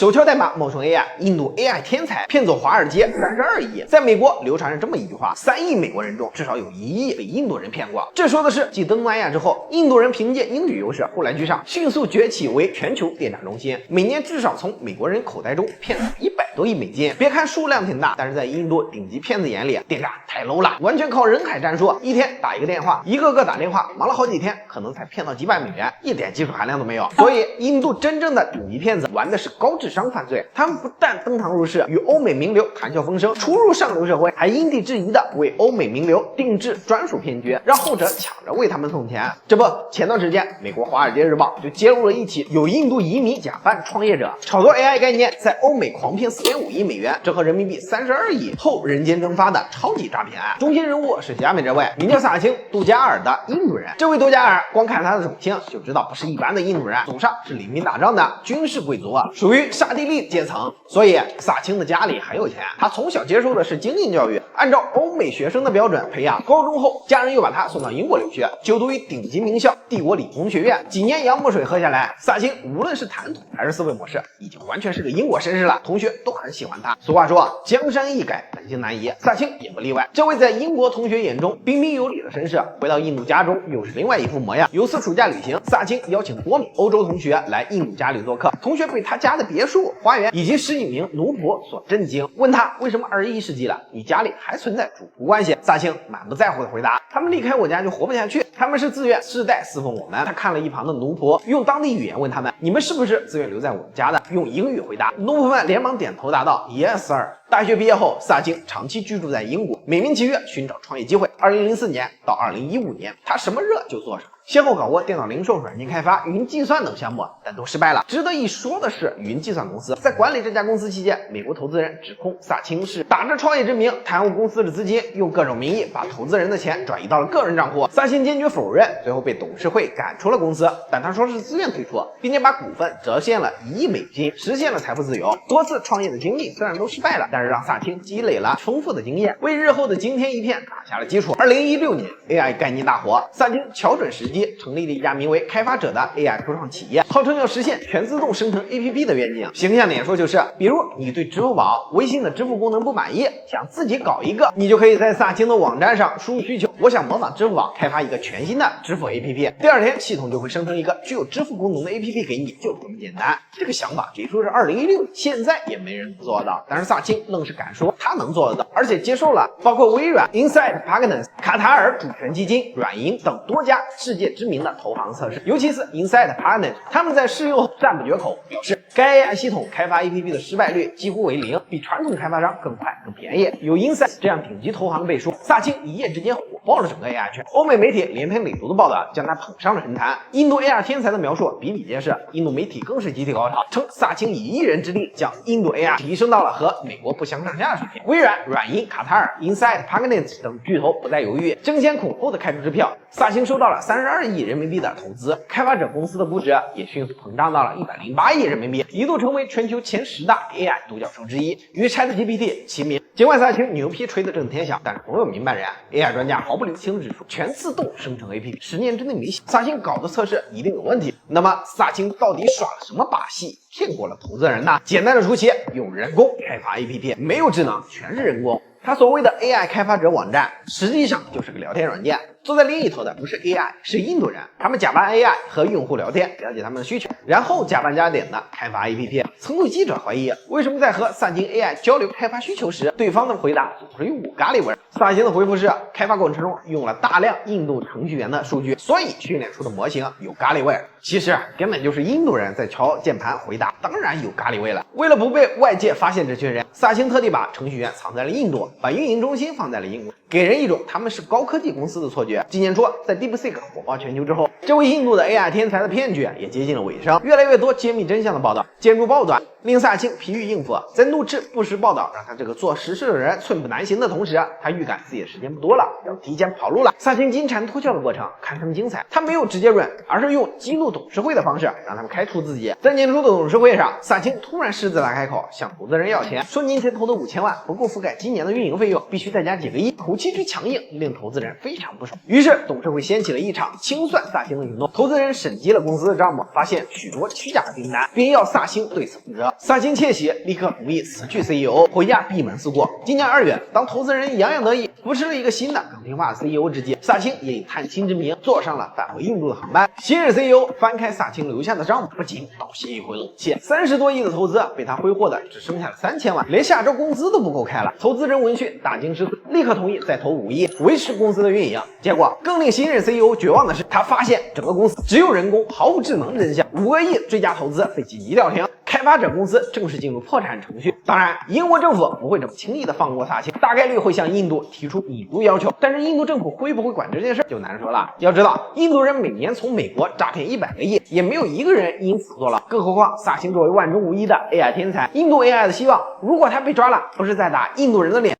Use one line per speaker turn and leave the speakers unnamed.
手敲代碼冒充 AI， 印度 AI 天才騙走华尔街32億。在美国流传着这麼一句话：3億美國人中至少有1億被印度人騙過。这說的是继东南亞之後，印度人憑借英語優勢后來居上，迅速崛起為全球電詐中心，每年至少從美國人口袋中騙走100多億美金。別看數量挺大，但是在印度頂級騙子眼裡，電詐太 low 了，完全靠人海戰術，一天打一個電話，一個個打電話，忙了好幾天，可能才騙到幾百美元，一點技術含量都沒有。所以印度真正的頂級騙子玩的是高智商犯罪，他們不但登堂入室，與歐美名流談笑風生，出入上流社會，還因地制宜的為歐美名流定制專屬騙局，讓後者搶着為他們送錢。這不，前段時間美國《華爾街日報》就揭露了一起有印度移民假扮創業者炒作 AI 概念，在歐美狂騙4.5億美元，折合人民幣32億後人間蒸發的超級詐騙案。中心人物是下面這位名叫薩钦·杜加爾的印度人。這位杜加爾光看他的种姓就知道不是一般的印度人，祖上是领兵打仗的軍事貴族，屬於剎帝利階層。所以薩钦的家裡很有錢，他從小接受的是精英教育，按照歐美學生的標準培養。高中後，家人又把他送到英國留學，就讀於頂級名校帝國理工學院。幾年洋墨水喝下來，薩钦無論是談吐還是思維模式，已經完全是個英國绅士了，同學都很喜歡他。俗話說江山易改，本性難移，薩钦也不例外。這位在英國同學眼中彬彬有禮的紳士，回到印度家中又是另外一副模樣。有次暑假旅行，薩钦邀請多名歐洲同學來印度家裡做客，同學被他家的別墅、花園以及10幾名奴僕所震驚，問他為什麼21世紀了，你家裡還存在主僕關係？薩钦滿不在乎的回答：他們離開我家就活不下去，他們是自願世代侍奉我們。他看了一旁的奴僕，用當地語言問他們：你們是不是自願留在我们家的？用英語回答，奴僕們連忙點頭答道 Yes sir。大學畢業後，薩钦長期居住在英國，美名其曰尋找創業機會。2004年到2015年，他什麼熱就做什麼，先後搞過電腦零售、軟件開發、雲計算等項目，但都失敗了。值得一說的是，雲計算公司在管理這家公司期間，美國投資人指控薩钦是打着創業之名貪污公司的資金，用各種名義把投資人的錢轉移到了個人賬戶。薩钦堅決否認，最後被董事會趕出了公司，但他說是自願退出，並且把股份折現了1億美金，實現了財富自由。多次創業的經歷雖然都失敗了，但是讓薩钦積累了豐富的經驗，為日後的驚天一騙打下了基礎。2016年 AI 概念大火，薩钦瞧準時機，成立了一家名為開發者的 AI 初創企業，號稱要實現全自動生成 APP 的願景。形象點說就是，比如你對支付寶、微信的支付功能不滿意，想自己搞一個，你就可以在薩钦的網站上輸入需求，我想模仿支付寶開發一個全新的支付 APP， 第二天系統就會生成一個具有支付功能的 APP 給你，就這麼簡單。這個想法別說是2016年，現在也沒人能做到，但是薩钦愣是敢說他能做得到，而且接受了包括微軟、Insight Partners、卡塔爾主權基金、軟銀等多家世界知名的投行測試，尤其是 Insight Partners， 他們在試用後讚不絕口，表示該 AI 系統開發 APP 的失敗率幾乎為0，比傳統開發商更快更便宜。有 Insight 這樣頂級投行背書，薩钦一夜之間火爆了整個 AI 圈，歐美媒體連篇累牍的報道將他捧上了神壇。印度 AI 天才的描述比比皆是，印度媒體更是集體高潮，稱薩钦以一人之力將印度 AI 提升到了和美國不相上下的水平。微軟、軟銀、卡塔爾、Insight Partners 等巨頭不再猶豫，爭先恐後的開出支票。薩钦收到了32億人民幣的投資，開發者公司的估值也迅速膨脹到了108億人民幣，一度成為全球前10大 AI 獨角獸之一，與 ChatGPT 齊名。儘管薩钦牛皮吹得震天響，但是總有明白人 AI 專家毫不留情地指出，全自動生成 APP10年之內沒戲，薩钦搞的測試一定有問題。那麼薩钦到底耍了什麼把戲，騙過了投資人呢？簡單的說起，用人工開發 APP， 沒有智能，全是人工。他所謂的 AI 開發者網站，實際上就是個聊天軟件。坐在另一頭的不是 AI， 是印度人。他們假扮 AI 和用戶聊天，了解他們的需求，然後加班加點的開發 APP。曾有記者懷疑，為什麼在和薩钦 AI 交流開發需求時，對方的回答總是一股咖喱味。薩钦的回復是，開發過程中用了大量印度程序員的數據，所以訓練出的模型有咖喱味。其實根本就是印度人在敲鍵盤回答，當然有咖喱味了。為了不被外界發現這群人，薩钦特地把程序員藏在了印度，把運營中心放在了英國，給人一種他們是高科技公司的錯觉。今年初，在 DeepSeek 火爆全球之後，這位印度的 AI 天才的騙局也接近了尾聲，越來越多揭秘真相的報道見諸報端，令薩钦疲於應付。在怒斥不實報道讓他這個做實事的人寸步難行的同時，他預感自己的時間不多了，要提前跑路了。薩钦金蟬脫殼的過程堪稱精彩，他沒有直接潤，而是用激怒董事會的方式讓他們開除自己。在年初的董事會上，薩钦突然獅子大開口向投資人要錢，說年前投的5000萬不夠覆蓋今年的運營費用，必須再加幾個億，口氣之強硬令投資人非常不爽。於是董事會掀起了一場清算薩钦的行動，投資人審計了公司的賬目，發現許多虛假的訂單，並要薩钦對此負責。薩辛竊喜，立刻同意辞去 CEO， 回家闭门思过。今年2月，当投资人洋洋得意扶持了一个新的更听话的 CEO 之际，萨辛也以探亲之名坐上了返回印度的航班。新任 CEO 翻开萨辛留下的账目，不仅倒吸一回冷气，30多亿的投资被他挥霍的只剩下了3000万，连下周工资都不够开了。投资人闻讯大惊失色，立刻同意再投5亿維持公司的運營。結果更令新任 CEO 絕望的是，他發現整個公司只有人工，毫無智能真相，5個億追加投資被緊急叫停，開發者公司正式進入破產程序。當然，英國政府不會這麼輕易的放過薩辛，大概率會向印度提出引渡要求。但是印度政府會不會管這件事就難說了。要知道，印度人每年從美國詐騙100個億，也沒有一個人因此坐牢。更何況薩辛作為萬中無一的 AI 天才，印度 AI 的希望，如果他被抓了，不是在打印度人的臉，